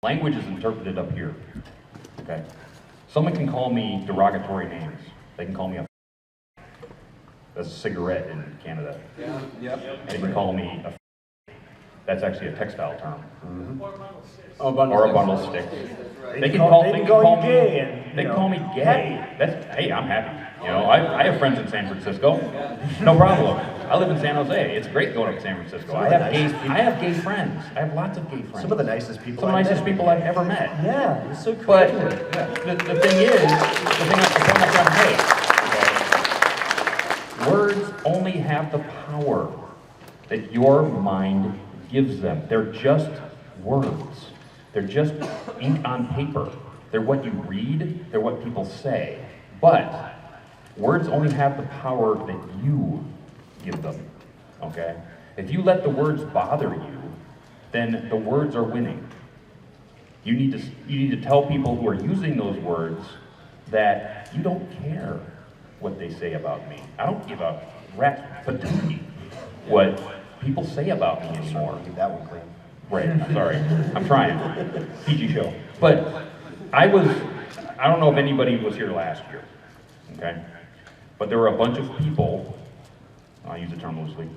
Language is interpreted up here, okay? Someone can call me derogatory names. They can call me that's a cigarette in Canada. Yeah. Yep. They can call me that's actually a textile term. Mm-hmm. Or a bundle of sticks. They can call me gay. They can call me gay. Hey, I'm happy. You know, I have friends in San Francisco. No problem. I live in San Jose. It's great going up to San Francisco. I have gay friends. I have lots of gay friends. Some of the nicest people. Some of the nicest people I've ever met. Yeah, it's so creative. But the thing is, the point I'm trying to make, words only have the power that your mind gives them. They're just words. They're just ink on paper. They're what you read. They're what people say. But words only have the power that you give them, okay? If you let the words bother you, then the words are winning. You need to tell people who are using those words that you don't care what they say about me. I don't give a rat's patootie what people say about me anymore. Keep that one clean. Right, I'm sorry. I'm trying. PG show. But I don't know if anybody was here last year, okay? But there were a bunch of people, I'll use the term loosely,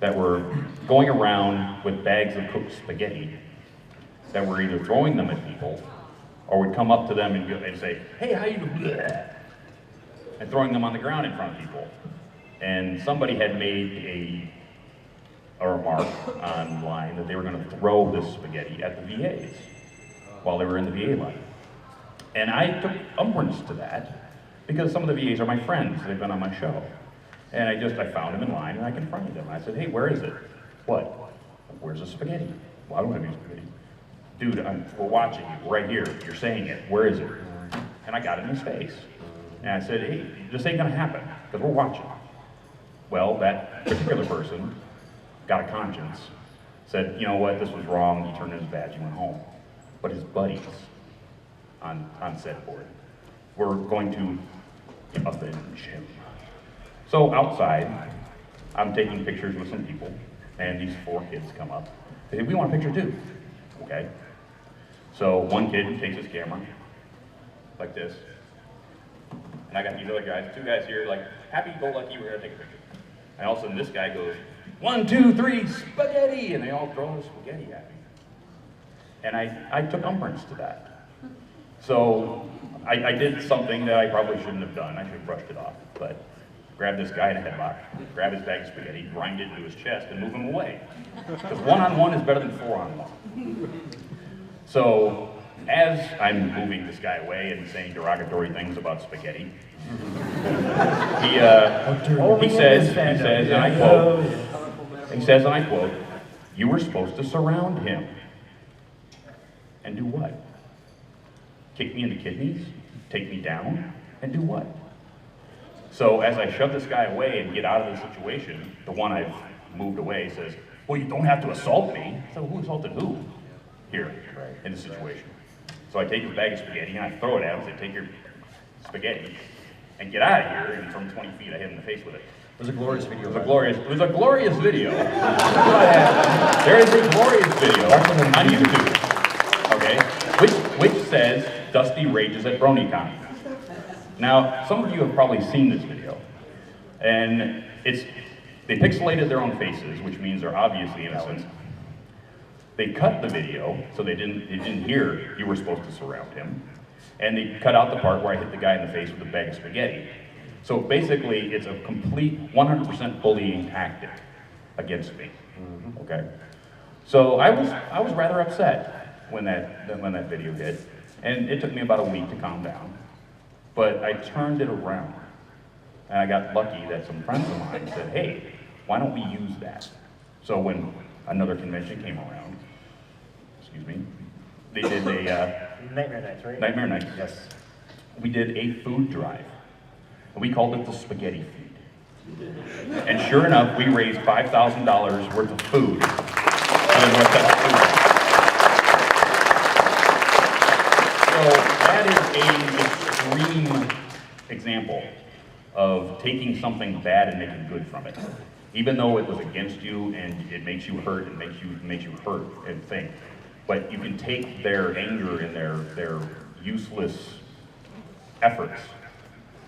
that were going around with bags of cooked spaghetti that were either throwing them at people or would come up to them and say, hey, how you doing? And throwing them on the ground in front of people. And somebody had made a remark online that they were going to throw this spaghetti at the VAs while they were in the VA line. And I took umbrance to that because some of the VAs are my friends. They've been on my show. And I found them in line and I confronted them. I said, hey, where is it? What? Where's the spaghetti? Well, I don't have any spaghetti. Dude, we're watching you right here. You're saying it. Where is it? And I got it in his face. And I said, hey, this ain't gonna happen because we're watching. Well, that particular person got a conscience, said, you know what, this was wrong. He turned in his badge, he went home. But his buddies on set board were going to avenge him. So outside, I'm taking pictures with some people, and these 4 kids come up. They say, we want a picture too. Okay. So one kid takes his camera, like this. And I got these other guys, 2 guys here, like, happy-go-lucky, we're gonna take a picture. And all of a sudden this guy goes, 1, 2, 3, spaghetti! And they all throw the spaghetti at me. And I took umbrance to that. So I did something that I probably shouldn't have done. I should have brushed it off. But grabbed this guy in a headlock, grab his bag of spaghetti, grind it into his chest, and move him away. Because 1-on-1 is better than 4-on-1. So as I'm moving this guy away and saying derogatory things about spaghetti, he says, and I quote, you were supposed to surround him. And do what? Kick me in the kidneys? Take me down? And do what? So as I shove this guy away and get out of the situation, the one I've moved away says, well, you don't have to assault me. So who assaulted who here in this situation? So I take his bag of spaghetti and I throw it at him and say, take your spaghetti and get out of here. And from 20 feet, I hit him in the face with it. It was a glorious video. It was a glorious video. There is a glorious video on YouTube, okay, which says, Dusty rages at BronyCon. Now, some of you have probably seen this video, and they pixelated their own faces, which means they're obviously innocent. They cut the video, so they didn't hear you were supposed to surround him, and they cut out the part where I hit the guy in the face with a bag of spaghetti. So basically, it's a complete 100% bullying tactic against me. Okay. So I was rather upset when that video hit, and it took me about a week to calm down. But I turned it around, and I got lucky that some friends of mine said, hey, why don't we use that? So when another convention came around, they did a... Nightmare Nights, right? Nightmare Nights. Yes. We did a food drive, and we called it the Spaghetti Feed. And sure enough, we raised $5,000 worth of food. So that is an extreme example of taking something bad and making good from it. Even though it was against you and it makes you hurt and makes you hurt and think. But you can take their anger and their useless efforts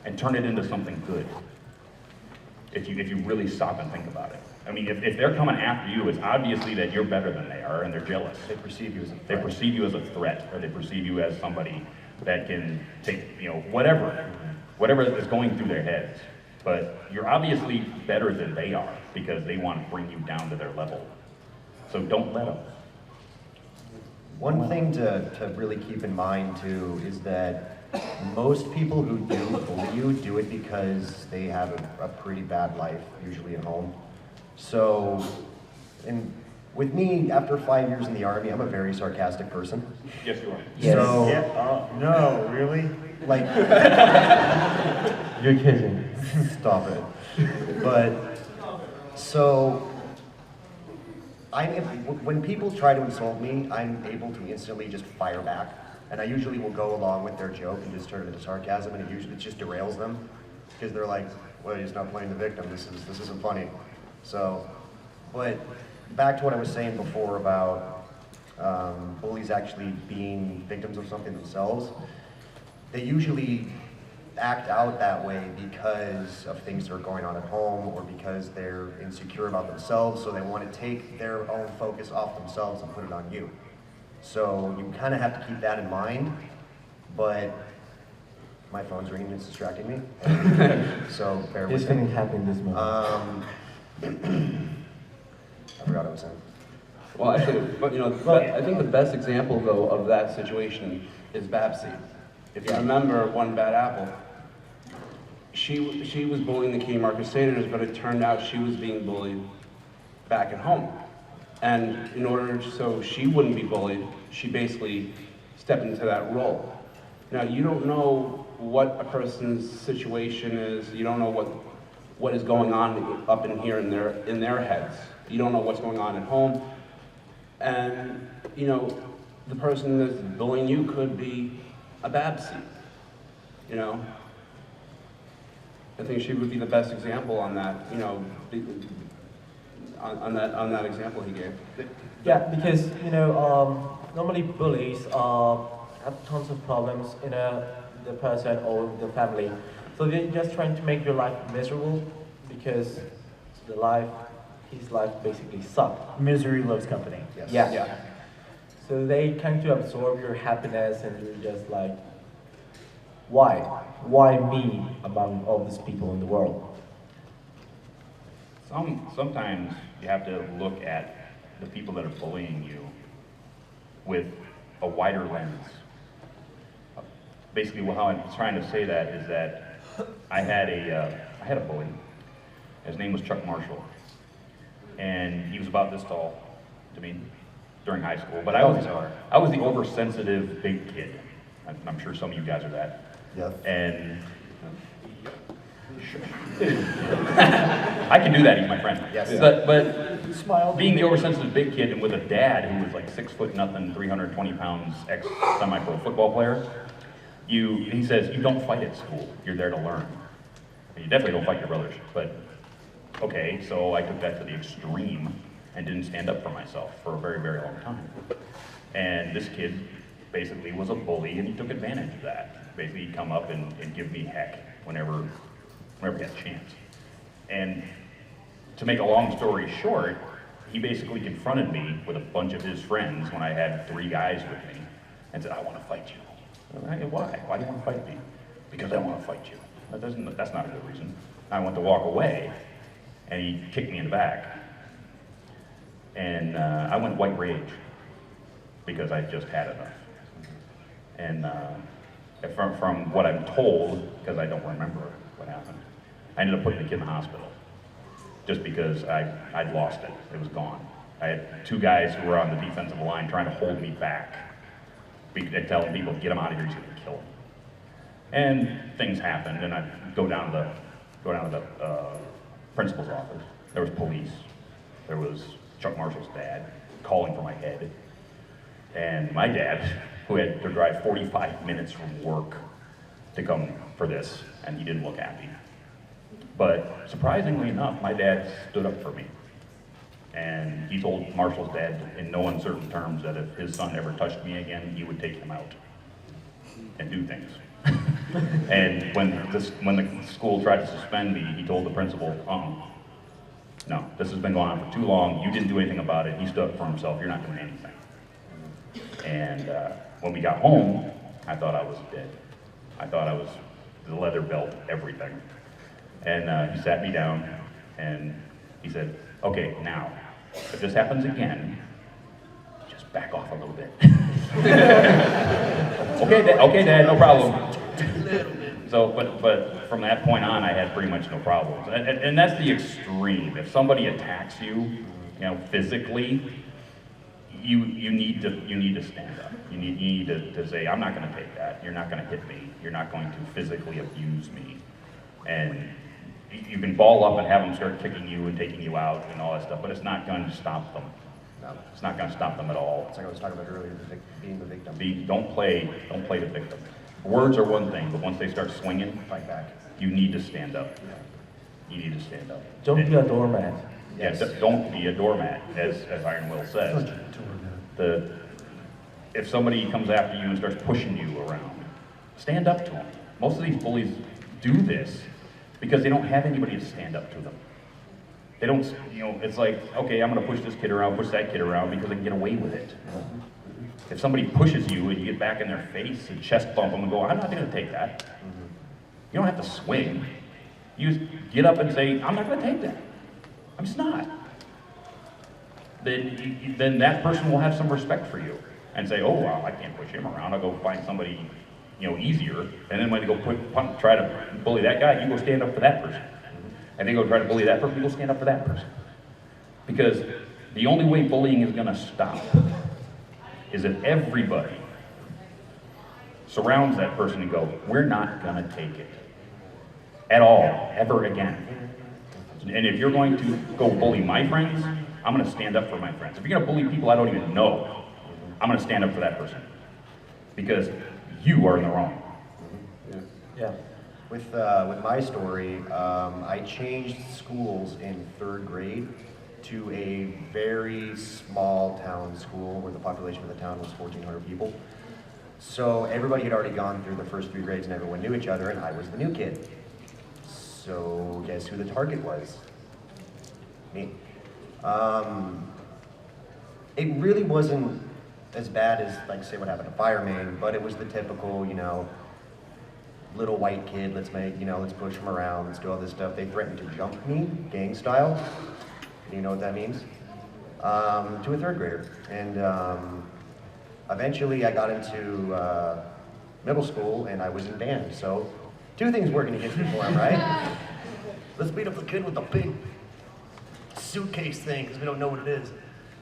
and turn it into something good. If you really stop and think about it. I mean, if they're coming after you, it's obviously that you're better than they are and they're jealous. They perceive you as a threat. They perceive you as a threat, or they perceive you as somebody that can take, whatever is going through their heads. But you're obviously better than they are because they want to bring you down to their level. So don't let them. One thing to really keep in mind too is that most people who do bully you do it because they have a pretty bad life, usually at home. So, and with me, after 5 years in the Army, I'm a very sarcastic person. Yes, you are. Yes. So, No, really? like, You're kidding. stop it. But, so, when people try to insult me, I'm able to instantly just fire back. And I usually will go along with their joke and just turn it into sarcasm, and it just derails them. Because they're like, well, he's not playing the victim, this isn't funny. So, but back to what I was saying before about bullies actually being victims of something themselves, they usually act out that way because of things that are going on at home or because they're insecure about themselves, so they want to take their own focus off themselves and put it on you. So you kind of have to keep that in mind, but my phone's ringing, it's distracting me. So bear This with me. thing happened this moment. I forgot what I was saying. Well, actually, but I think the best example though of that situation is Babsy. If you remember One Bad Apple, she was bullying the Key Market Crusaders, but it turned out she was being bullied back at home. And in order so she wouldn't be bullied, she basically stepped into that role. Now, you don't know what a person's situation is. You don't know what is going on up in here in their heads. You don't know what's going on at home. And, the person that's bullying you could be a Babsy, I think she would be the best example on that, on that example he gave. Yeah, because normally bullies have tons of problems in the person or the family, so they're just trying to make your life miserable because his life basically sucked. Misery loves company. Yes. Yeah. So they kind of absorb your happiness, and you're just like, why? Why me among all these people in the world? Sometimes you have to look at the people that are bullying you with a wider lens. Basically, how I'm trying to say that is that I had a bully. His name was Chuck Marshall, and he was about this tall to me during high school. But I was the oversensitive big kid. I'm sure some of you guys are that. Yeah. And I can do that, he's my friend. Yes. But Smile. being the oversensitive big kid and with a dad who was like 6 foot nothing, 320 pounds, ex-semi-pro football player, he says, you don't fight at school, you're there to learn. And you definitely don't fight your brothers. But okay, so I took that to the extreme and didn't stand up for myself for a very, very long time. And this kid basically was a bully, and he took advantage of that. Basically, he'd come up and give me heck whenever he had a chance. And to make a long story short, he basically confronted me with a bunch of his friends when I had 3 guys with me and said, I want to fight you. I said, why? Why do you want to fight me? Because I want to fight you. That's not a good reason. I went to walk away, and he kicked me in the back. And I went white rage because I just had enough. And from what I'm told, because I don't remember what happened, I ended up putting the kid in the hospital just because I'd lost it. It was gone. I had 2 guys who were on the defensive line trying to hold me back, telling people, get him out of here, he's going to kill him. And things happened, and I go down to the principal's office. There was police. There was Chuck Marshall's dad calling for my head. And my dad, who had to drive 45 minutes from work to come for this, and he didn't look happy. But surprisingly enough, my dad stood up for me. And he told Marshall's dad in no uncertain terms that if his son ever touched me again, he would take him out and do things. And when the school tried to suspend me, he told the principal, no, this has been going on for too long. You didn't do anything about it. He stood up for himself. You're not doing anything. And when we got home, I thought I was dead. I thought I was the leather belt, everything. And he sat me down and he said, okay, now, if this happens again, just back off a little bit. Okay, Dad, no problem. So, but from that point on, I had pretty much no problems. And that's the extreme. If somebody attacks you, physically, you need to stand up. You need to say, I'm not going to take that. You're not going to hit me. You're not going to physically abuse me. And you can ball up and have them start kicking you and taking you out and all that stuff, but it's not going to stop them. No. It's not going to stop them at all. It's like I was talking about earlier, being the victim. Don't play the victim. Words are one thing, but once they start swinging, Fight back. you need to stand up. You need to stand up. Don't be a doormat. Yeah, Yes. don't be a doormat, as Iron Will says. If somebody comes after you and starts pushing you around, stand up to them. Most of these bullies do this because they don't have anybody to stand up to them. They don't, it's like, okay, I'm gonna push this kid around, push that kid around because they can get away with it. If somebody pushes you and you get back in their face and chest bump them and go, I'm not gonna take that. You don't have to swing. You just get up and say, I'm not gonna take that. I'm just not. Then that person will have some respect for you and say, oh, well, I can't push him around. I'll go find somebody, easier. And then when they go try to bully that guy, you go stand up for that person. And they go try to bully that person, you go stand up for that person. Because the only way bullying is gonna stop is if everybody surrounds that person and go, we're not gonna take it at all, ever again. And if you're going to go bully my friends, I'm gonna stand up for my friends. If you're gonna bully people I don't even know, I'm gonna stand up for that person. Because you are in the wrong. Yeah. With my story, I changed schools in 3rd grade to a very small town school where the population of the town was 1,400 people. So everybody had already gone through the first 3 grades and everyone knew each other, and I was the new kid. So guess who the target was? Me. It really wasn't as bad as, like, say, what happened to Firemane, but it was the typical, little white kid, let's push him around, let's do all this stuff. They threatened to jump me, gang style. Do you know what that means? To a 3rd grader. And eventually I got into middle school and I was in band. So 2 things working against me for him, right? Let's beat up the kid with the big suitcase thing, because we don't know what it is.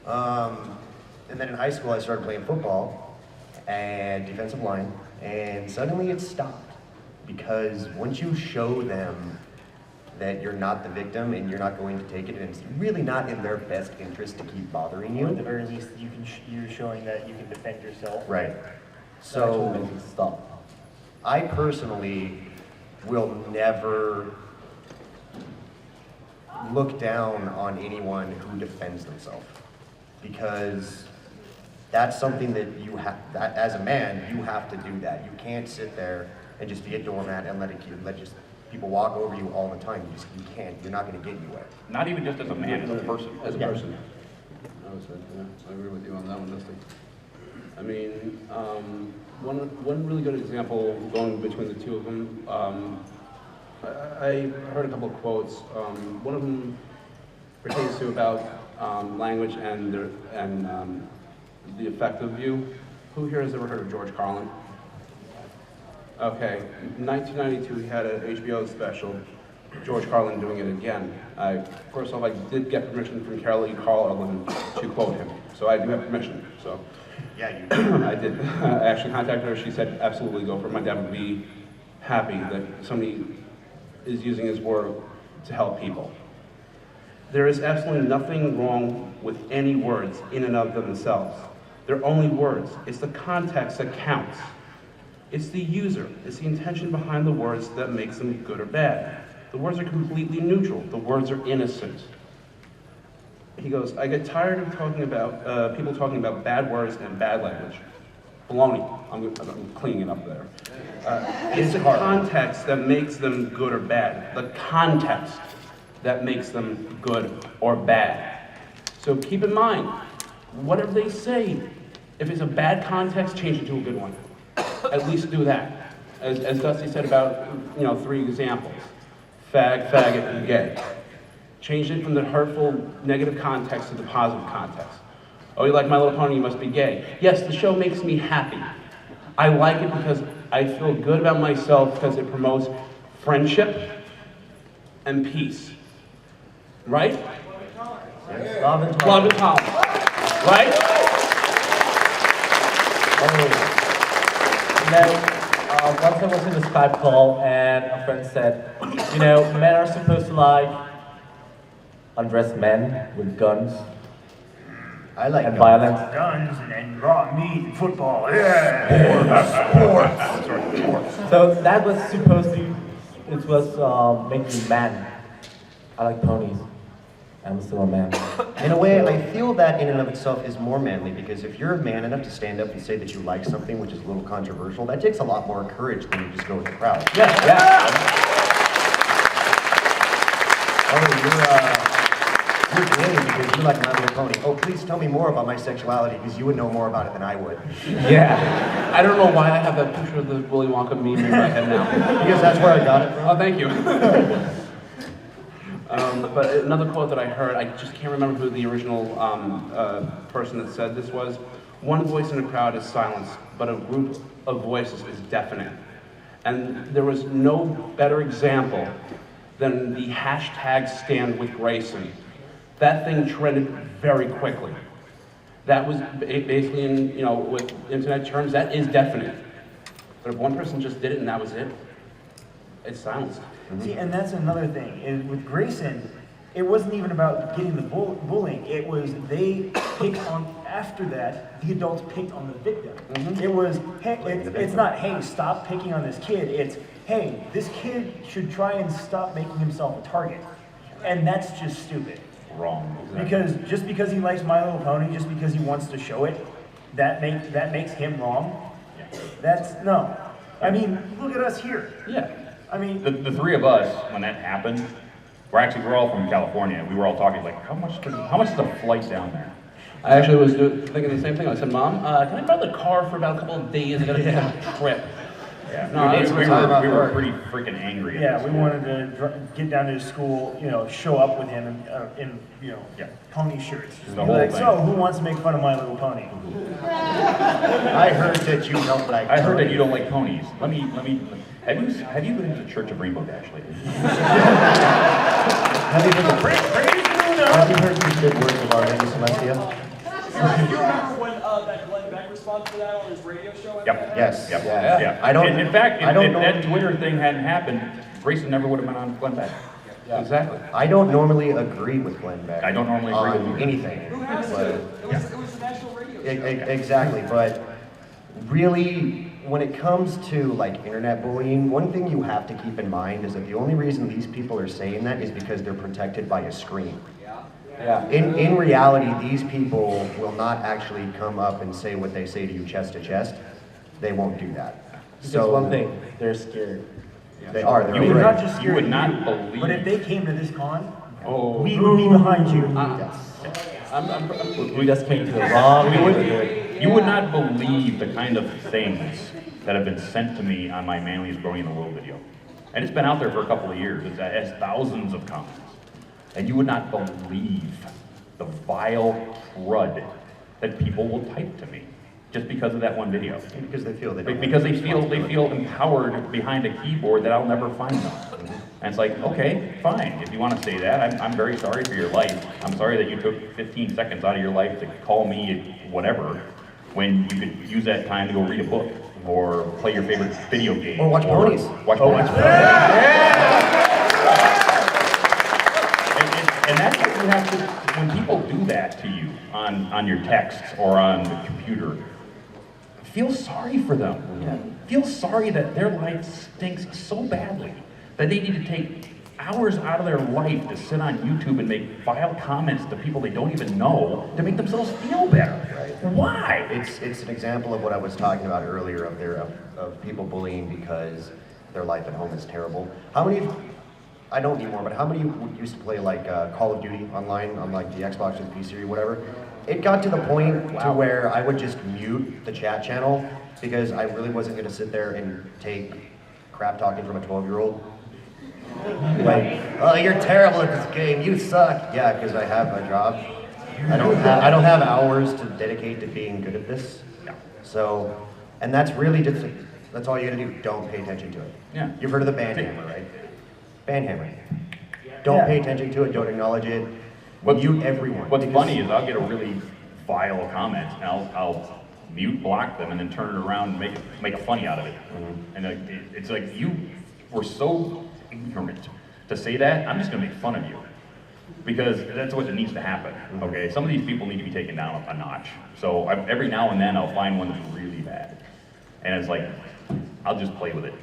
And then in high school I started playing football and defensive line, and suddenly it stopped. Because once you show them that you're not the victim and you're not going to take it, and it's really not in their best interest to keep bothering Or at you. the very least, you're showing that you can defend yourself. Right. So So stop. I personally will never look down on anyone who defends themselves, because that's something that that as a man, you have to do that. You can't sit there and just be a doormat and let people walk over you all the time. You can't. You're not going to get anywhere. Not even just as a man, as a person. As a Yeah. person. I agree with you on that one, Dusty. I mean, one really good example going between the two of them, I heard a couple of quotes. One of them pertains to about language and the effective view. Who here has ever heard of George Carlin? Okay, in 1992 he had an HBO special, George Carlin doing it again. First off, I did get permission from Carol E. Carlin to quote him, so I do have permission. So Yeah, you. I did. I actually contacted her. She said, absolutely go for it. My dad would be happy that somebody is using his word to help people. There is absolutely nothing wrong with any words in and of themselves. They're only words. It's the context that counts. It's the user. It's the intention behind the words that makes them good or bad. The words are completely neutral. The words are innocent. he goes, I get tired of talking about, people talking about bad words and bad language. Baloney. I'm cleaning it up there. It's the context that makes them good or bad. The context that makes them good or bad. So keep in mind, whatever they say, if it's a bad context, change it to a good one. At least do that. As Dusty said about, 3 examples. Fag, faggot, and gay. Change it from the hurtful, negative context to the positive context. Oh, you like My Little Pony, you must be gay. Yes, the show makes me happy. I like it because I feel good about myself because it promotes friendship and peace. Right? Love and Love and tolerance. Right? Once I was in a Skype call and a friend said, men are supposed to undress men with guns I like and guns. violence. Guns and raw meat and football, yeah! Sports. So that was supposed to, it was making me man. I like ponies. I'm still a man. In a way, I feel that in and of itself is more manly, because if you're man enough to stand up and say that you like something which is a little controversial, that takes a lot more courage than you just go with the crowd. Yeah. You're gay because you like My Little Pony. Oh, please tell me more about my sexuality, because you would know more about it than I would. Yeah. I don't know why I have that picture of the Willy Wonka meme in my head now. Because that's where I got it from. Oh, thank you. But another quote that I heard, I just can't remember who the original person that said this was. One voice in a crowd is silence, but a group of voices is deafening. And there was no better example than the hashtag Stand with Grayson. That thing trended very quickly. That was basically, with internet terms, that is deafening. But if one person just did it and that was it, it's silenced. See, and that's another thing. With Grayson, it wasn't even about getting the bullying. It was they picked on, after that, the adults picked on the victim. It was, hey, it's not, hey, stop picking on this kid. It's, hey, this kid should try and stop making himself a target. And that's just stupid. Wrong. Because just because he likes My Little Pony, just because he wants to show it, that makes him wrong. That's, no. I mean, look at us here. Yeah. I mean, The 3 of us, when that happened, we're all from California. We were all talking like, how much is the flight down there? I actually was thinking the same thing. I said, Mom, can I borrow the car for about a couple of days? I gotta take a trip. Yeah, No, we were pretty freaking angry. at yeah, this we point. wanted to get down to his school, show up with him in Yeah. pony shirts. The Be whole like, thing. so who wants to make fun of My Little Pony? I heard that you don't like. I heard that you don't like ponies. Let me. Have you been to the Church of Rainbow Dash lately? Have you heard these good words of our Lady Celestia? Do you remember when that Glenn Beck response to that on his radio show? Yep. Yes. Yep. Yeah. Yeah. I don't- In fact, I don't if know- that Twitter thing hadn't happened, Grayson never would have been on Glenn Beck. Yeah. Exactly. I don't normally agree with Glenn Beck. I don't normally agree with on you. anything. Who has but- to? It was the national radio show. Exactly, but really, when it comes to internet bullying, one thing you have to keep in mind is that the only reason these people are saying that is because they're protected by a screen. Yeah. In reality, these people will not actually come up and say what they say to you chest to chest. They won't do that. Just one thing, they're scared. They are. They're You They're would afraid. not just You scared would of not you, believe- but if they came to this con, Oh. we would be behind you. We just came to the wrong neighborhood. You would not believe the kind of things that have been sent to me on my Manliest Brony in the World video. And it's been out there for a couple of years. It has thousands of comments. And you would not believe the vile crud that people will type to me just because of that one video. Because they feel they don't. Because they feel empowered behind a keyboard that I'll never find them. And it's like, okay, fine. If you want to say that, I'm very sorry for your life. I'm sorry that you took 15 seconds out of your life to call me whatever, when you could use that time to go read a book or play your favorite video game. Or watch ponies. Watch ponies. And that's what you have to, when people do that to you on your texts or on the computer, feel sorry for them. Feel sorry that their life stinks so badly that they need to take hours out of their life to sit on YouTube and make vile comments to people they don't even know to make themselves feel better. Right. Why? It's an example of what I was talking about earlier of people bullying because their life at home is terrible. How many? I don't anymore, but how many used to play like Call of Duty online on like the Xbox or the PC or whatever? It got to the point to where I would just mute the chat channel because I really wasn't going to sit there and take crap talking from a 12-year-old. Like, oh, you're terrible at this game. You suck. Yeah, because I have a job. I don't have hours to dedicate to being good at this. So, and that's really just that's all you gotta do. Don't pay attention to it. Yeah. You've heard of the band hammer, right? Band hammer. Don't pay attention to it. Don't acknowledge it. Mute everyone. What's funny is I'll get a really vile comment, and I'll mute, block them, and then turn it around and make a funny out of it. And it's like, you were so ignorant to say that. I'm just gonna make fun of you. Because that's what needs to happen, okay? Some of these people need to be taken down a notch. So every now and then I'll find one that's really bad. And it's like, I'll just play with it.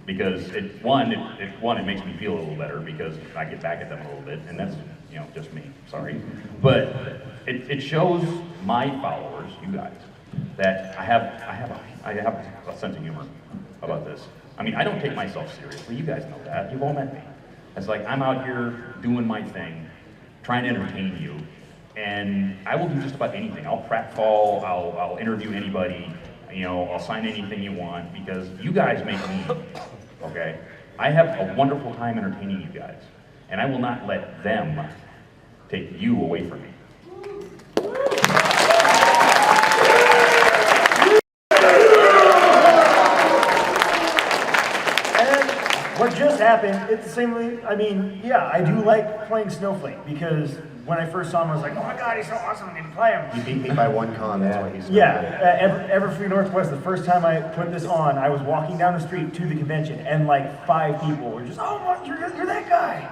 Because it makes me feel a little better because I get back at them a little bit, and that's, just me, sorry. But it shows my followers, you guys, that I have a sense of humor about this. I mean, I don't take myself seriously, you guys know that, you've all met me. It's like, I'm out here doing my thing, trying to entertain you, and I will do just about anything. I'll pratfall, I'll interview anybody, I'll sign anything you want, because you guys make me, okay? I have a wonderful time entertaining you guys, and I will not let them take you away from me. What just happened, it's the same way, I mean, yeah, I do like playing Snowflake because when I first saw him, I was like, oh my god, he's so awesome, I'm gonna play him. You beat me by one con, that's why he's so Yeah, Everfree Northwest, the first time I put this on, I was walking down the street to the convention and like 5 people were just, oh, you're that guy.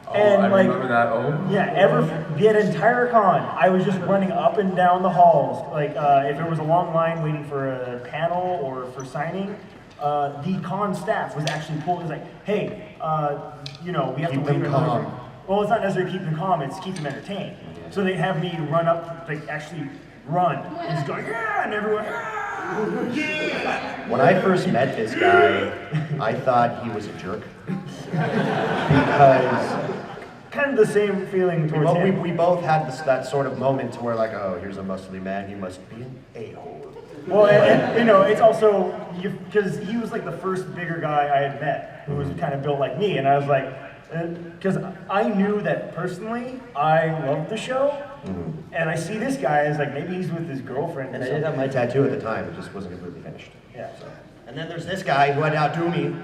Oh, and I like, remember that, oh. Yeah, the entire con, I was just running up and down the halls. Like, if there was a long line waiting for a panel or for signing, the con staff was actually pulled. It was like, hey, we have Keep to wait them another. calm. Well, it's not necessarily keep them calm; it's keep them entertained. So they have me run up, like actually run, and just go, yeah, and everyone, yeah. When I first met this guy, I thought he was a jerk. Because Kind of the same feeling towards him. we both had that sort of moment to where like, oh, here's a muscly man, he must be an a-hole. Well, and it's also because he was like the first bigger guy I had met who was kind of built like me, and I was like, because I knew that personally I loved the show, and I see this guy as like maybe he's with his girlfriend. And I did have my tattoo at the time, it just wasn't completely finished. Yeah. So. And then there's this guy who had to outdo me.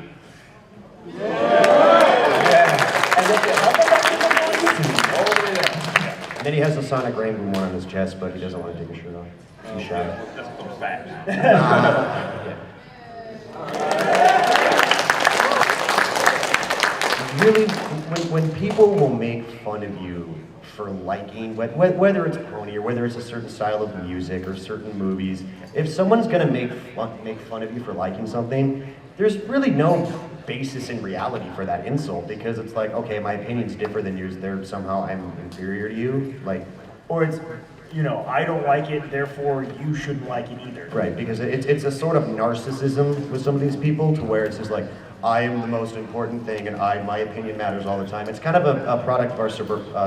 And then he has the Sonic Rainbow one on his chest, but he doesn't want to take his shirt off. He's shy. That's some facts. Really, when people will make fun of you for liking, whether it's Brony or whether it's a certain style of music or certain movies, if someone's gonna make fun of you for liking something, there's really no basis in reality for that insult, because it's like, okay, my opinion's different than yours, somehow I'm inferior to you, like, Or it's, I don't like it, therefore you shouldn't like it either. right, because it's a sort of narcissism with some of these people, to where it's just like, I am the most important thing and my opinion matters all the time. It's kind of a product of our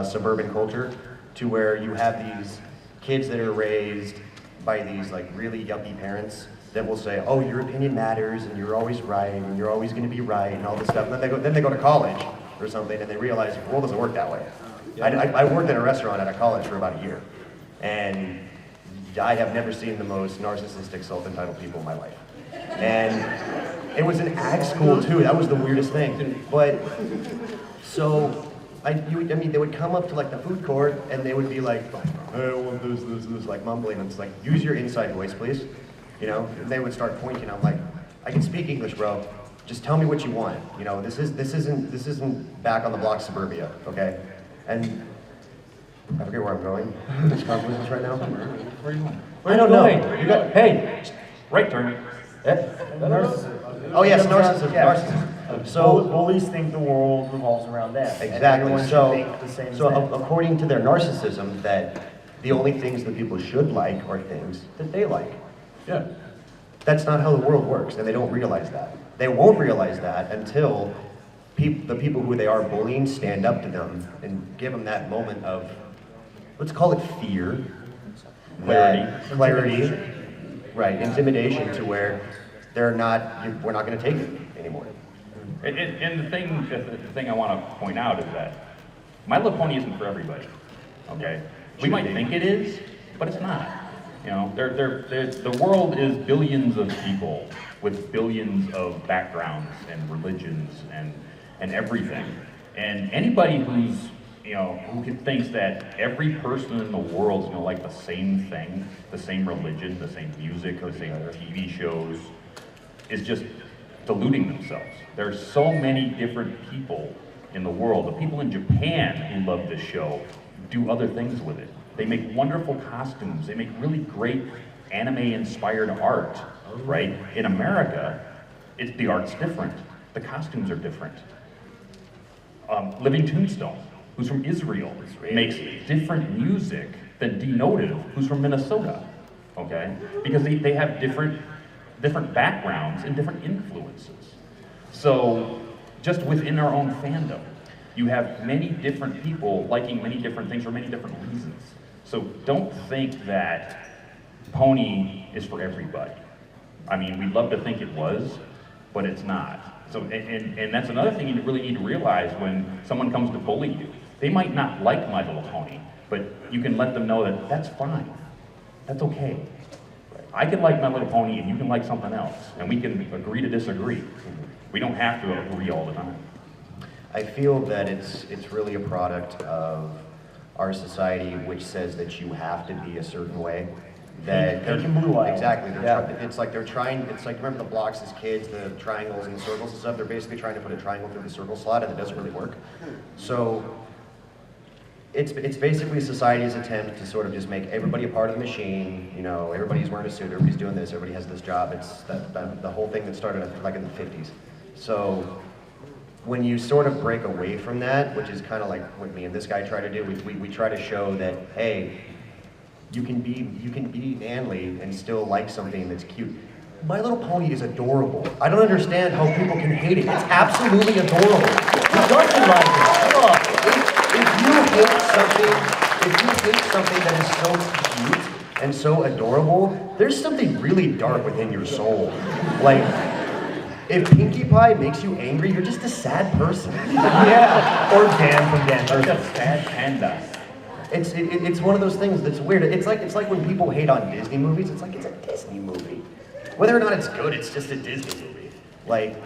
suburban culture, to where you have these kids that are raised by these like really yuppie parents that will say, oh, your opinion matters and you're always right and you're always going to be right and all this stuff. And then they go to college or something and they realize the world doesn't work that way. I worked in a restaurant at a college for about a year, and I have never seen the most narcissistic, self-entitled people in my life. And it was an ag school too. That was the weirdest thing. But so they would come up to like the food court and they would be like, hey, I want this, like mumbling. And it's like, use your inside voice, please. And they would start pointing. I'm like, I can speak English, bro. Just tell me what you want. This isn't back on the block suburbia, okay? And I forget where I'm going. This conversation right now. Where are you going? I don't know. Hey, right turn. Oh yes, narcissism. Yeah. Narcissism. So bullies think the world revolves around them. and exactly. everyone should So think the same so thing. according to their narcissism, that the only things that people should like are things that they like. Yeah. That's not how the world works, and they don't realize that. They won't realize that until the people who they are bullying stand up to them and give them that moment of, let's call it fear, clarity, right, intimidation, to where we're not going to take it anymore. And the thing I want to point out is that My Little Pony isn't for everybody. Okay, we might think it is, but it's not. You know, the world is billions of people with billions of backgrounds and religions and everything. And anybody who thinks that every person in the world is going to like the same thing, the same religion, the same music, the same TV shows, is just deluding themselves. There's so many different people in the world. The people in Japan who love this show do other things with it. They make wonderful costumes. They make really great anime-inspired art, right? In America, the art's different. The costumes are different. Living Tombstone, who's from Israel, makes different music than Denotive, who's from Minnesota, okay? Because they have different backgrounds and different influences. So just within our own fandom, you have many different people liking many different things for many different reasons. So don't think that Pony is for everybody. I mean, we'd love to think it was, but it's not. So, and that's another thing you really need to realize when someone comes to bully you. They might not like My Little Pony, but you can let them know that that's fine. That's okay. I can like My Little Pony and you can like something else, and we can agree to disagree. We don't have to agree all the time. I feel that it's really a product of our society, which says that you have to be a certain way. That Pink and blue eye. exactly. Yeah. It's like remember the blocks as kids, the triangles and the circles and stuff. They're basically trying to put a triangle through the circle slot, and it doesn't really work. So it's basically society's attempt to sort of just make everybody a part of the machine. You know, everybody's wearing a suit, everybody's doing this, everybody has this job. It's the whole thing that started like in the 50s. So when you sort of break away from that, which is kind of like what me and this guy try to do, we try to show that, hey, you can be manly and still like something that's cute. My Little Pony is adorable. I don't understand how people can hate it. It's absolutely adorable. Who doesn't like it? Come on. If you hate something that is so cute and so adorable, there's something really dark within your soul. Like, if Pinkie Pie makes you angry, you're just a sad person. Yeah. Or Dan from Dan. Such a sad panda. It's one of those things that's weird. It's like when people hate on Disney movies. It's like it's a Disney movie. Whether or not it's good, it's just a Disney movie. Like,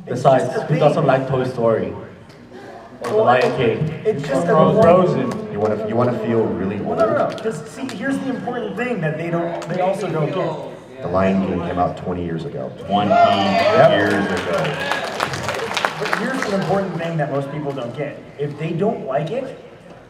Besides, who doesn't like Toy Story? Or The Lion King? It's just a Frozen. you want to feel really old. No. Just see, here's the important thing that they also don't get. The Lion King came out 20 years ago. 20 years ago. But here's an important thing that most people don't get. If they don't like it,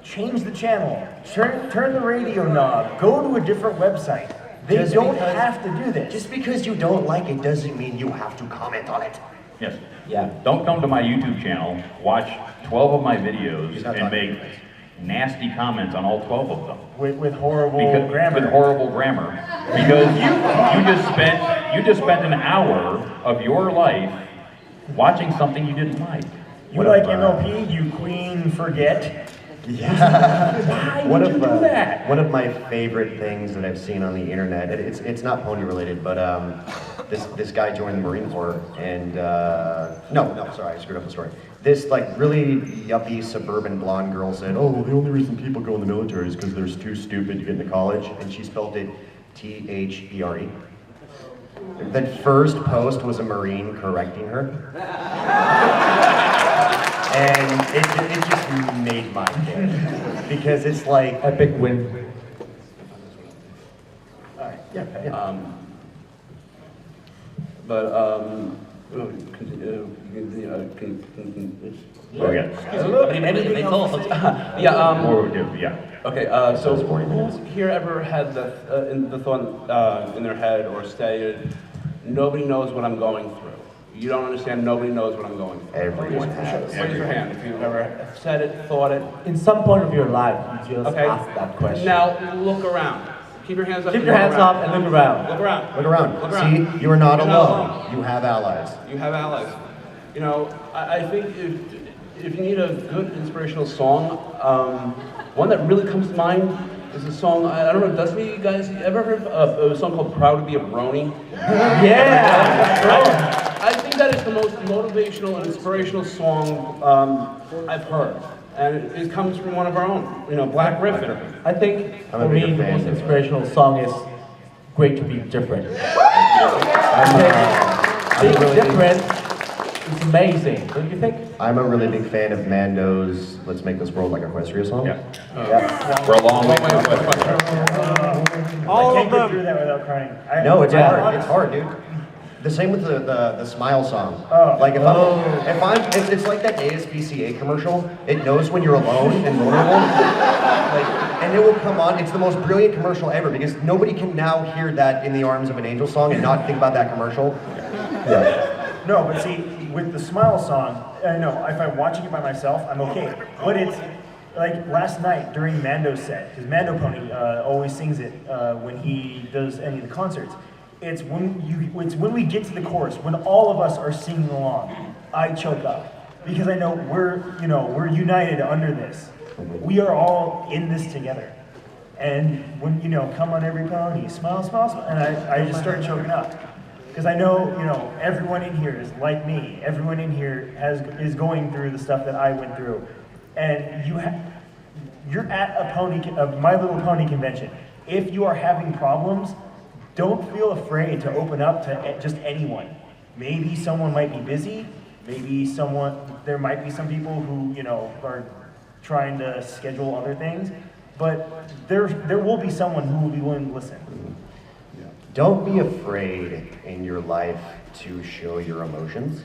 change the channel. Turn the radio knob. Go to a different website. They Just don't because- have to do this. Just because you don't like it doesn't mean you have to comment on it. Yes. Yeah. Don't come to my YouTube channel, watch 12 of my videos, He's not and talking make nasty comments on all 12 of them. with horrible grammar. With horrible grammar. Because you just spent an hour of your life watching something you didn't like. You like MLP, you queen forget. Yeah. Why would you do that? One of my favorite things that I've seen on the internet, it's not pony related, but this guy joined the Marine Corps, and sorry, I screwed up the story. This like really yuppie suburban blonde girl said, "Oh, the only reason people go in the military is because they're too stupid to get into college," and she spelled it THERE. The first post was a Marine correcting her. And it just made my day. Because it's like, Epic win. alright, yeah. Oh, yeah. Okay, so who here ever had the thought in their head or stated, nobody knows what I'm going through? You don't understand. Nobody knows what I'm going through. Everyone has. Raise your hand if you've ever said it, thought it. In some point of your life, you just Okay. ask that question. Now look around. Keep your hands up. Keep and your look hands around. up and look around. Look around. Look around. Look around. See, you are not You're not alone. alone. You have allies. You have allies. You know, I think if you need a good inspirational song, one that really comes to mind is a song, I don't know, Dusty, you guys ever heard of a song called Proud to be a Brony? Yeah! I think that is the most motivational and inspirational song I've heard. And it comes from one of our own, you know, Black Riffin. I think I'm a for me, bigger the fan most of it. inspirational song is Great to Be Different. Being different is amazing, don't you think? I'm a really big fan of Mando's "Let's Make This World Like Equestria" song. Yeah. Yeah. We're a long way from I Westwestern. can't get through that without crying. No, it's Yeah. hard. It's hard, dude. The same with the Smile song. Oh. Like if I'm, it's like that ASPCA commercial. It knows when you're alone and vulnerable. And it will come on. It's the most brilliant commercial ever because nobody can now hear that "In the Arms of an Angel" song and not think about that commercial. Yeah. No, but see, with the Smile song, I know if I'm watching it by myself, I'm okay. But it's like last night during Mando's set, because Mando Pony always sings it when he does any of the concerts. It's when we get to the chorus, when all of us are singing along, I choke up because I know we're united under this. We are all in this together. And when come on every pony, smile, smile, smile, and I just start choking up. Because I know, everyone in here is like me. Everyone in here is going through the stuff that I went through, and you're at a My Little Pony convention. If you are having problems, don't feel afraid to open up to just anyone. Maybe someone might be busy. Maybe there might be some people who are trying to schedule other things, but there will be someone who will be willing to listen. Don't be afraid in your life to show your emotions.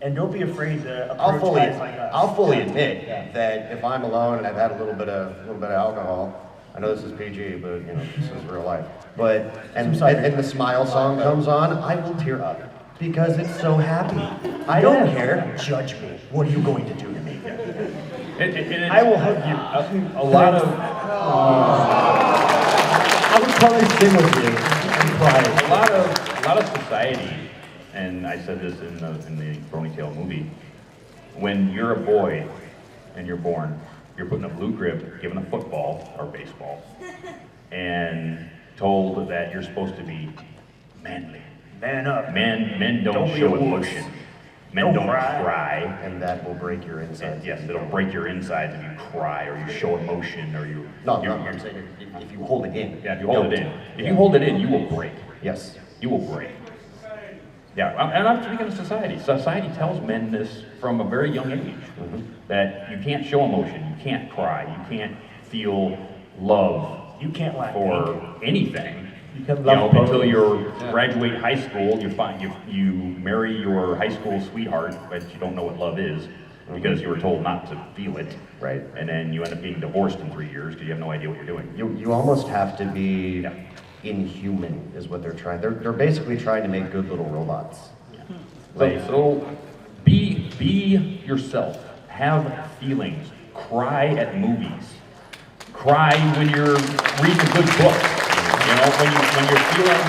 And don't be afraid to approach guys like us. I'll fully admit that if I'm alone and I've had a little bit of alcohol, I know this is PG, but this is real life. But and the Smile song comes on, I will tear up because it's so happy. I don't care. Judge me. What are you going to do to me? I will hug you. A lot of I would probably sing with you and cry. a lot of society, and I said this in the Brony Tale movie, when you're a boy and you're born, you're put in a blue crib, given a football or baseball, and told that you're supposed to be manly. Man up. Men don't Don't be show a wuss. emotion. Men don't cry. cry. And that will break your And insides. yes, it'll break your insides if you cry or you show emotion or you. No, you're- I'm saying if you hold it in. Yeah, if you hold it in. If you hold it in, you will break. Yes. You will break. Yeah, and I'm speaking of society. Society tells men this from a very young age, that you can't show emotion, you can't cry, you can't feel love You can't lack for anything. You can love Until both. you graduate high school, you marry your high school sweetheart, but you don't know what love is because you were told not to feel it. Right. And then you end up being divorced in 3 years because you have no idea what you're doing. You almost have to be Yeah. inhuman is what they're trying. They're basically trying to make good little robots. So be yourself. Have feelings. Cry at movies. Cry when you're reading a good book. When you're feeling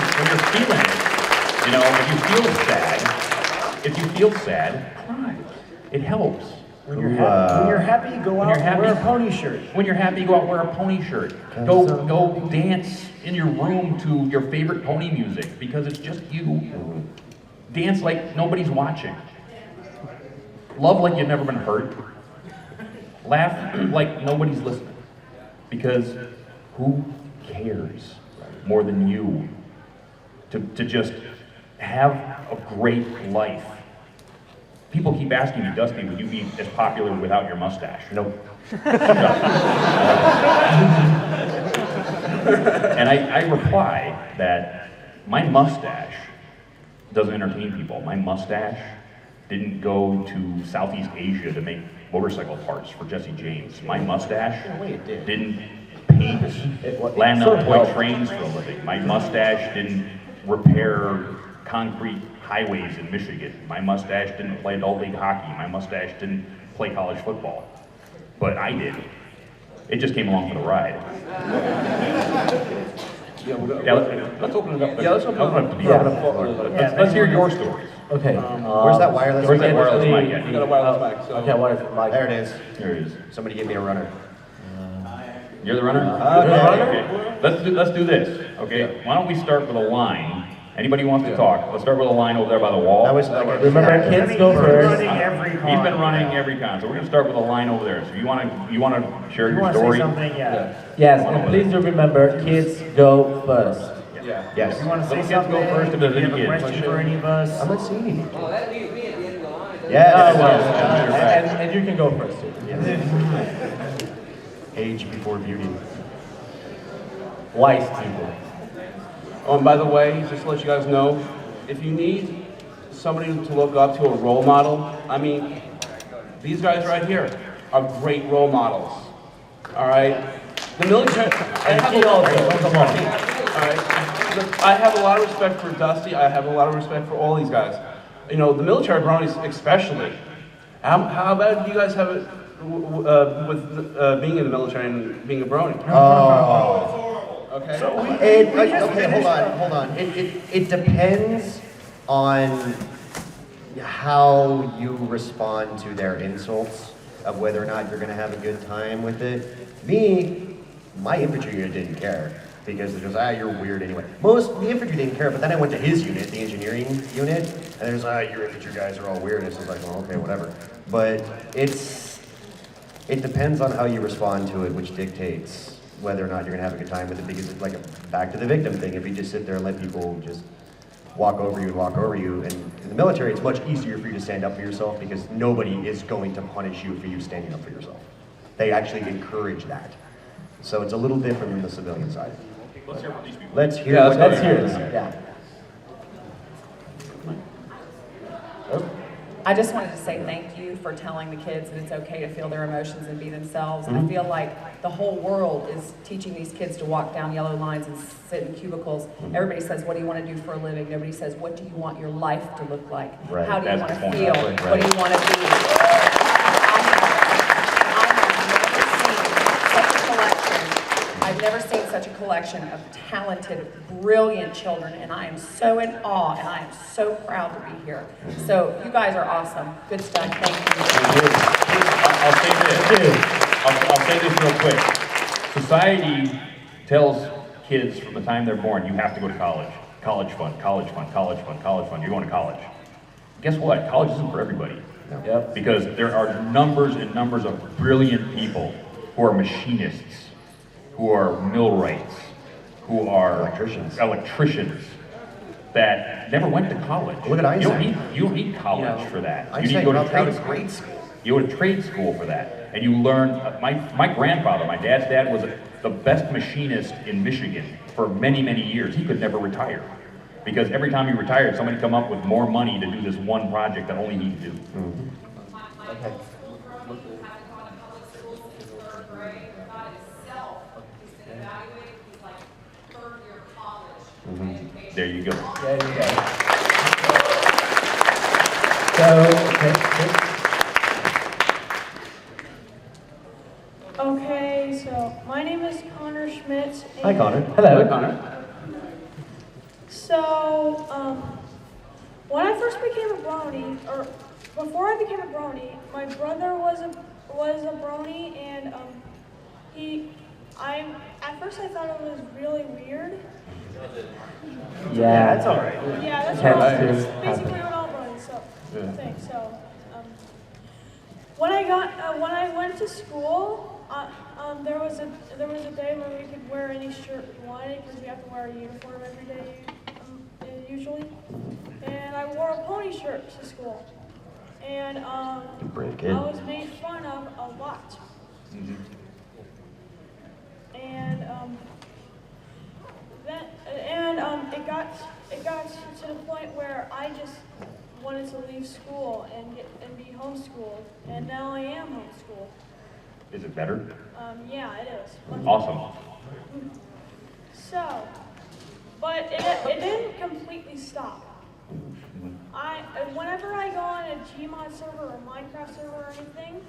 it. If you feel sad, cry. It helps. When you're happy, go out and wear a pony shirt. When you're happy, go out and wear a pony shirt. Go dance in your room to your favorite pony music because it's just you. Dance like nobody's watching. Love like you've never been hurt. Laugh like nobody's listening. Because who cares more than you to just have a great life? People keep asking me, Dusty, would you be as popular without your mustache? Nope. And I reply that my mustache doesn't entertain people. My mustache didn't go to Southeast Asia to make motorcycle parts for Jesse James. My mustache didn't paint land on toy trains for a living. My mustache didn't repair concrete highways in Michigan. My mustache didn't play adult league hockey. My mustache didn't play college football. But I did. It just came along for the ride. Yeah, let's open it up. Yeah, let's open it up. to the Yeah. audience. Let's hear your stories. Okay. Where's that wireless? Where's that wireless mic You at? got a wireless mic, so. Okay, what is it like? There it is. There it is. Somebody give me a runner. You're the runner? Okay. Let's do this, okay? Why don't we start with a line? Anybody who wants to talk, let's start with a line over there by the wall. That was like Remember, kids go first. Running every con. He's been running every con, so we're gonna start with a line over there. So you wanna share You your want to say story? something? Yeah. Yes, and please do remember, kids go first. Yeah. Yes. If you want to say Little kids go something, first if there's if you any have a kids. question for any of us. I'm not seeing anything. Oh, that leaves me at the end of the line. Yes. And you can go first too. Age before beauty. Wise people. Oh, and by the way, just to let you guys know, if you need somebody to look up to, a role model, I mean, these guys right here are great role models. All right? The military, I have a lot of respect for Dusty. I have a lot of respect for all these guys. You know, the military bronies especially. How bad do you guys have it with being in the military and being a brony? Oh. Okay. Okay, hold on. It depends on how you respond to their insults, of whether or not you're gonna have a good time with it. Me, my infantry unit didn't care, because it was, you're weird anyway. The infantry didn't care, but then I went to his unit, the engineering unit, and there's, your infantry guys are all weird, and it's like, well, okay, whatever. But it depends on how you respond to it, which dictates whether or not you're gonna have a good time with it, because it's like a back to the victim thing. If you just sit there and let people just walk over you, and in the military, it's much easier for you to stand up for yourself, because nobody is going to punish you for you standing up for yourself. They actually encourage that. So it's a little different than the civilian side. Let's hear what these people. Let's hear Yeah, what Let's they hear have. this. Yeah. I just wanted to say thank you for telling the kids that it's okay to feel their emotions and be themselves. I feel like the whole world is teaching these kids to walk down yellow lines and sit in cubicles. Everybody says, what do you want to do for a living? Nobody says, what do you want your life to look like? Right, How do you that's want the to point. feel? Right. What do you want to be? I've never seen such a collection of talented, brilliant children, and I am so in awe, and I am so proud to be here. So you guys are awesome. Good stuff. Thank you. I'll say this real quick. Society tells kids from the time they're born, you have to go to college. College fund, college fund, college fund, college fund. You're going to college. Guess what? College isn't for everybody. Yep. Because there are numbers and numbers of brilliant people who are machinists, who are millwrights, who are electricians that never went to college. Look at Einstein. You don't need college for that. You need Einstein to go to dropped out trade of school. grade school. You go to trade school for that, and you learn. My grandfather, my dad's dad, was the best machinist in Michigan for many, many years. He could never retire, because every time he retired, somebody come up with more money to do this one project that only he could do. Okay. There you go. There you go. So, okay. Okay, so my name is Connor Schmitz. Hi, and- Connor. Hello. Connor. So, when I first became a brony, or before I became a brony, my brother was a brony, and at first I thought it was really weird. Yeah. That's all right. Yeah, that's Tends what to basically what all bronies think. So, when I went to school, there was a day when we could wear any shirt we wanted, because we have to wear a uniform every day, usually. And I wore a pony shirt to school, and Brave kid. I was made fun of a lot. And it got to the point where I just wanted to leave school and be homeschooled, and now I am homeschooled. Is it better? Yeah, it is. Awesome. So, but it didn't completely stop. Whenever I go on a Gmod server or Minecraft server or anything,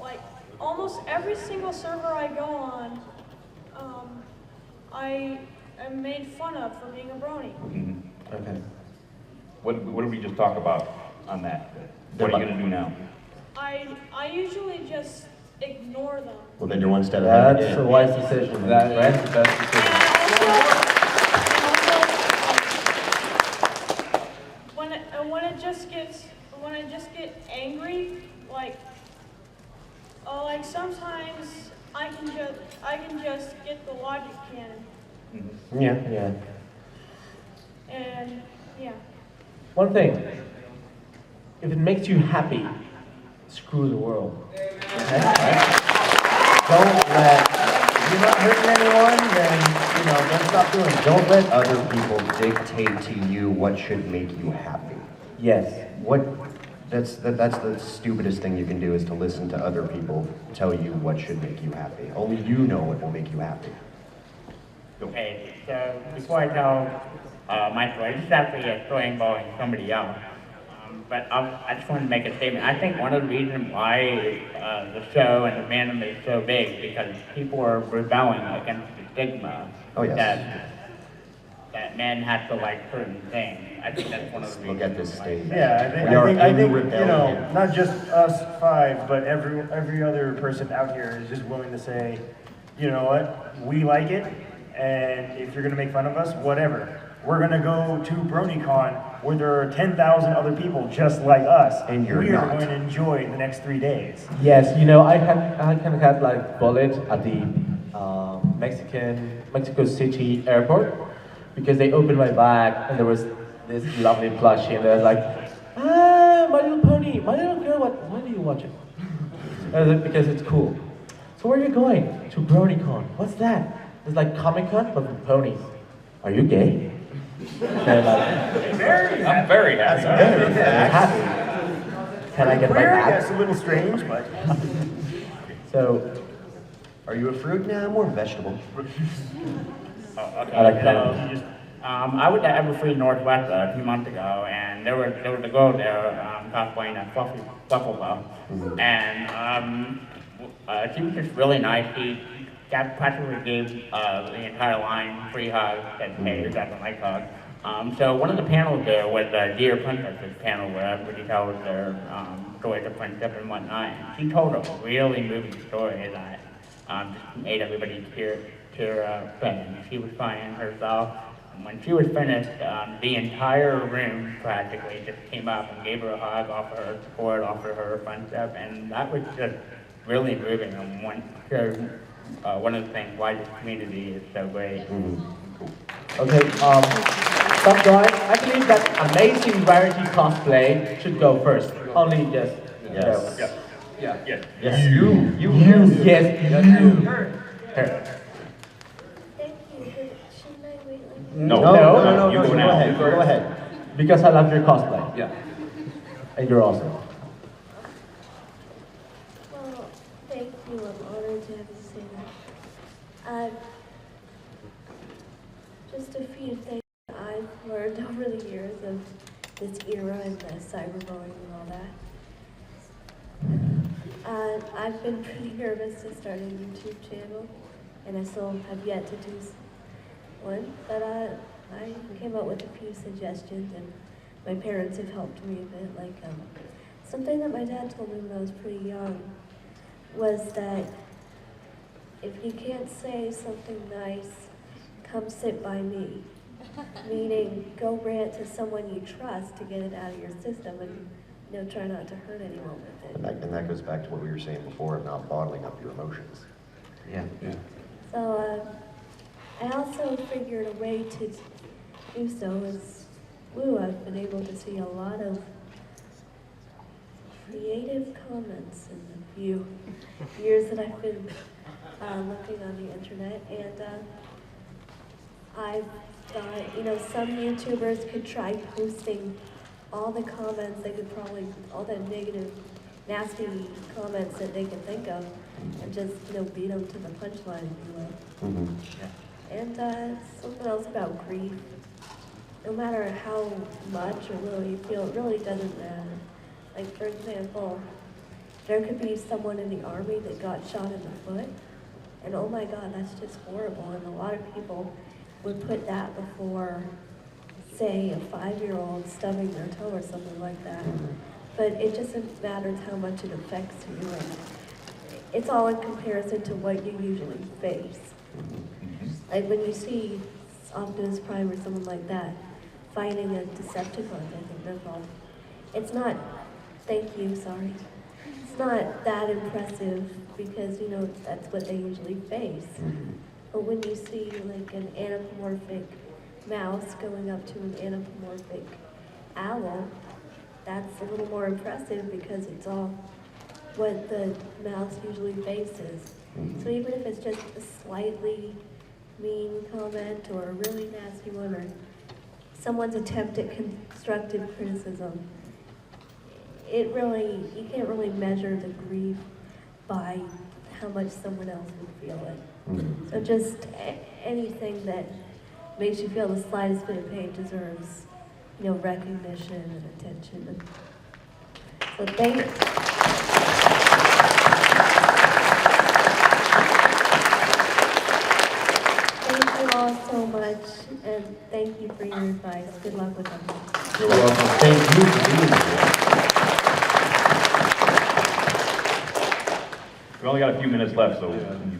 like almost every single server I go on, I am made fun of for being a brony. Okay. What did we just talk about on that? What are you gonna do now? I usually just ignore them. Well, then you're one step ahead. That's a wise decision. That's the best decision. When I just get angry, like sometimes I can just get the logic cannon. Yeah. And yeah. One thing, if it makes you happy, screw the world. Okay? Right? Don't let, if you're not hurting anyone, then, don't stop doing it. Don't let other people dictate to you what should make you happy. Yes. That's the stupidest thing you can do, is to listen to other people tell you what should make you happy. Only you know what will make you happy. Okay, so before I tell my story, this is actually a story involving somebody else. But I just want to make a statement. I think one of the reasons why the show and the fandom is so big is because people are rebelling against the stigma that men have to like certain things. I think that's one of the reasons. Look at this stage. Yeah, I think not just us five, but every other person out here is just willing to say, you know what, we like it, and if you're gonna make fun of us, whatever. We're gonna go to BronyCon where there are 10,000 other people just like us, and we are going to enjoy the next 3 days. Yes, I kind of got like bullied at the Mexico City airport because they opened my bag and there was this lovely plushie and they're like, My Little Pony, My Little Girl, why do you watch it? And I was like, because it's cool. So where are you going? To BronyCon. What's that? It's like Comic-Con, but with ponies. Are you gay? And I'm very happy. Can I get my bag? That's a little strange, but... So, are you a fruit? Nah, more vegetable. Okay. I like So, I was at Everfree Northwest a few months ago, and there was a girl there cosplaying as Flufflepuff, and she was just really nice. She practically gave the entire line free hugs, said, hey, who doesn't like hugs? So one of the panels there was the Dear Princesses panel where everybody tells their stories of friendship and whatnot. And she told a really moving story that just made everybody tear up, and she was crying herself. And when she was finished, the entire room practically just came up and gave her a hug, offered her support, offered her friendship, and that was just really moving. And one of the things why this community is so great. okay, stop going. I believe that amazing variety cosplay should go first. Only just, Yes. Yes. Yes. You. Her. Thank you. Shouldn't I wait like No, you go now. Go ahead. Because I love your cosplay. Yeah. And you're awesome. Well, thank you. I'm honored to have you say that. Just a few things I've learned over the years of this era and the cyberbullying and all that. I've been pretty nervous to start a YouTube channel, and I still have yet to do one, but I came up with a few suggestions, and my parents have helped me a bit. Like something that my dad told me when I was pretty young was that if you can't say something nice, come sit by me. Meaning, go rant to someone you trust to get it out of your system, and try not to hurt anyone with it. And that goes back to what we were saying before of not bottling up your emotions. Yeah. So I also figured a way to do so is, I've been able to see a lot of creative comments in the few years that I've been looking on the internet, and I've thought, some YouTubers could try posting all the comments they could probably, all the negative, nasty comments that they could think of, and just, beat them to the punchline, if you will. And something else about grief. no matter how much or little you feel, it really doesn't matter. Like, for example, there could be someone in the army that got shot in the foot, and oh my God, that's just horrible. And a lot of people would put that before, say, a 5-year-old stubbing their toe or something like that. But it doesn't matter how much it affects you. And it's all in comparison to what you usually face. Like when you see Optimus Prime or someone like that fighting a Decepticon, I think they're called. It's not, thank you, sorry. It's not that impressive because, you know, that's what they usually face. But when you see like an anthropomorphic mouse going up to an anthropomorphic owl, that's a little more impressive because it's all what the mouse usually faces. So even if it's just a slightly mean comment or a really nasty one or someone's attempt at constructive criticism, you can't really measure the grief by how much someone else would feel it. So just anything that makes you feel the slightest bit of pain deserves, you know, recognition and attention. So thank you all so much, and thank you for your advice. Good luck with everything. You're welcome. Thank you for being here. We only got a few minutes left, so.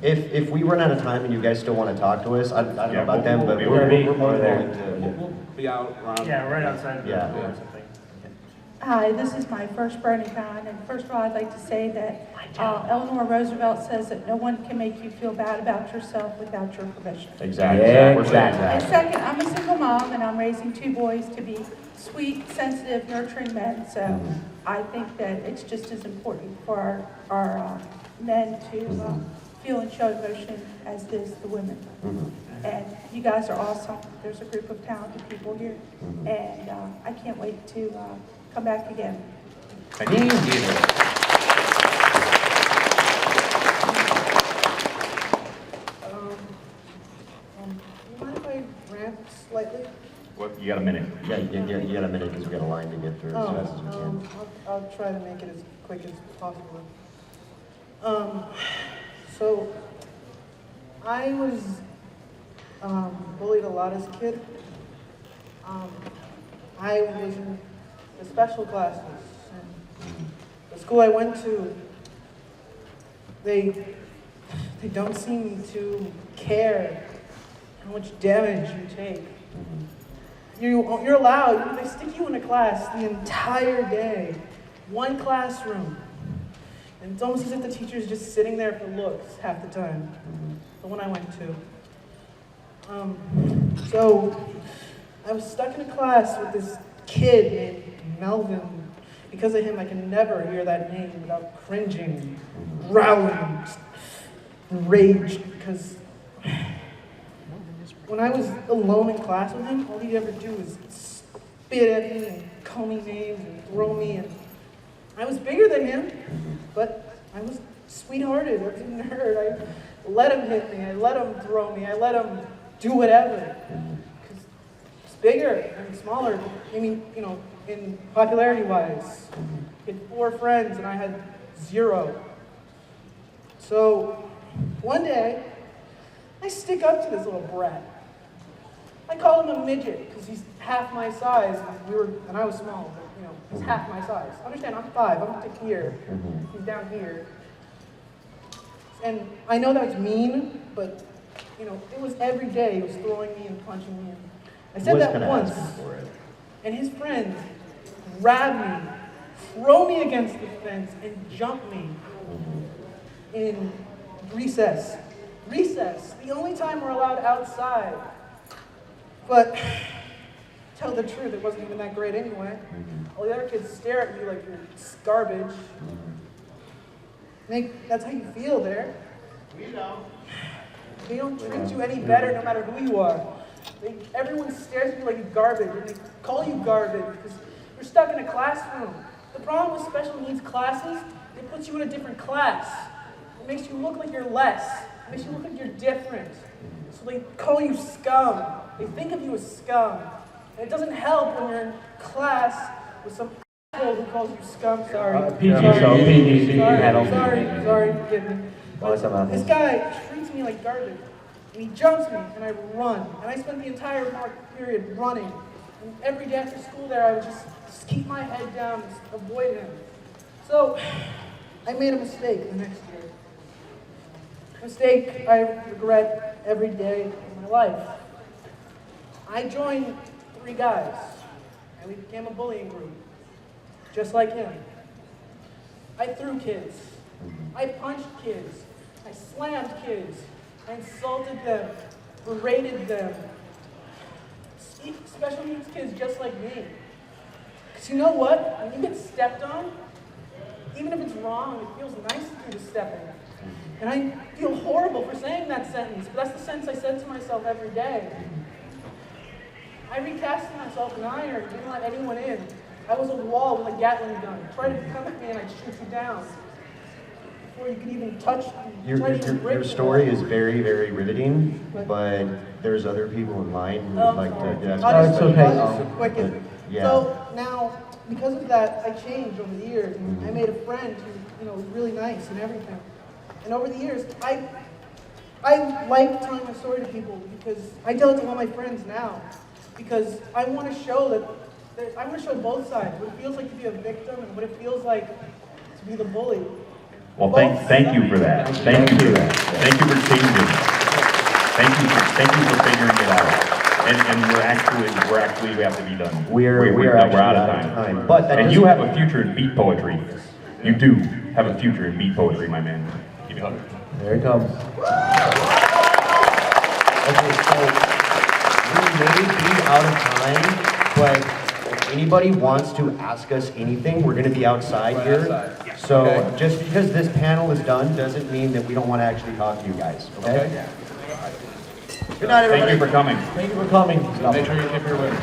If we run out of time and you guys still want to talk to us, I don't know about them, but we'll we're be more than there. willing to. We'll be out around. Yeah, right outside. Yeah. Or something. Hi, this is my first BronyCon, and first of all, I'd like to say that Eleanor Roosevelt says that no one can make you feel bad about yourself without your permission. Exactly. Yeah, We're saying And that. second, I'm a single mom, and I'm raising 2 boys to be sweet, sensitive, nurturing men, so I think that it's just as important for our men to feel and show emotion as it is the women. And you guys are awesome. There's a group of talented people here, and I can't wait to come back again. Thank you. You mind if I rant slightly? What, you got a minute? Yeah, you got a minute because we got a line to get through as fast as we can. I'll try to make it as quick as possible. So, I was bullied a lot as a kid. I was in the special classes, and the school I went to, they don't seem to care how much damage you take. You're allowed, they stick you in a class the entire day, one classroom. And it's almost as if the teacher's just sitting there for looks half the time, the one I went to. So I was stuck in a class with this kid named Melvin. Because of him, I can never hear that name without cringing, growling, rage, because when I was alone in class with him, all he'd ever do was spit at me and call me names and throw me. And I was bigger than him, but I was sweethearted. I was a nerd. I let him hit me. I let him throw me. I let him do whatever. Because he's bigger and smaller. I mean, you know, in popularity-wise. He had 4 friends and I had 0. So one day, I stick up to this little brat. I call him a midget because he's half my size, and I was small, but you know, he's half my size. Understand, I'm 5, I'm up to here, he's down here. And I know that's mean, but you know, it was every day he was throwing me and punching me. And I said that once, and his friends grab me, throw me against the fence, and jump me in recess. Recess, the only time we're allowed outside. But, tell the truth, it wasn't even that great anyway. All the other kids stare at you like you're garbage. That's how you feel there. We know. They don't treat you any better no matter who you are. Everyone stares at you like you're garbage, and they call you garbage because you're stuck in a classroom. The problem with special needs classes, it puts you in a different class. It makes you look like you're less. It makes you look like you're different. So they call you scum. They think of you as scum. And it doesn't help when you're in class with some asshole who calls you scum. Sorry. PG Sorry. show, PG panel. Sorry, forgive me. What's up, man? This guy treats me like garbage. And he jumps me, and I run. And I spent the entire mark period running. And every day after school there, I would just keep my head down and avoid him. So, I made a mistake the next year. A mistake I regret every day of my life. I joined 3 guys, and we became a bullying group, just like him. I threw kids. I punched kids. I slammed kids. I insulted them, berated them. Special needs kids just like me. Because you know what? When you get stepped on, even if it's wrong, it feels nice to do the stepping. And I feel horrible for saying that sentence, but that's the sentence I said to myself every day. I recasted myself in iron, didn't let anyone in. I was a wall with a Gatling gun. Try to come at me and I'd shoot you down. Before you could even touch me. Your story is very, very riveting, but there's other people in line who would like to ask questions. Yeah. So now, because of that, I changed over the years. And I made a friend who, was really nice and everything. And over the years, I like telling my story to people because I tell it to all my friends now. Because I want to show I want to show both sides, what it feels like to be a victim and what it feels like to be the bully. Well, thank you for that. Thank you for that. Thank you for changing. Thank you for figuring it out. And we have to be done. We're out of time. And you have a future in beat poetry. You do have a future in beat poetry, my man. Give me a hug. There it comes. Okay, so we may be out of time, but if anybody wants to ask us anything, we're going to be outside here. So just because this panel is done doesn't mean that we don't want to actually talk to you guys. Okay? Good night, everybody. Thank you for coming. Thank you for coming. Make sure you keep your word.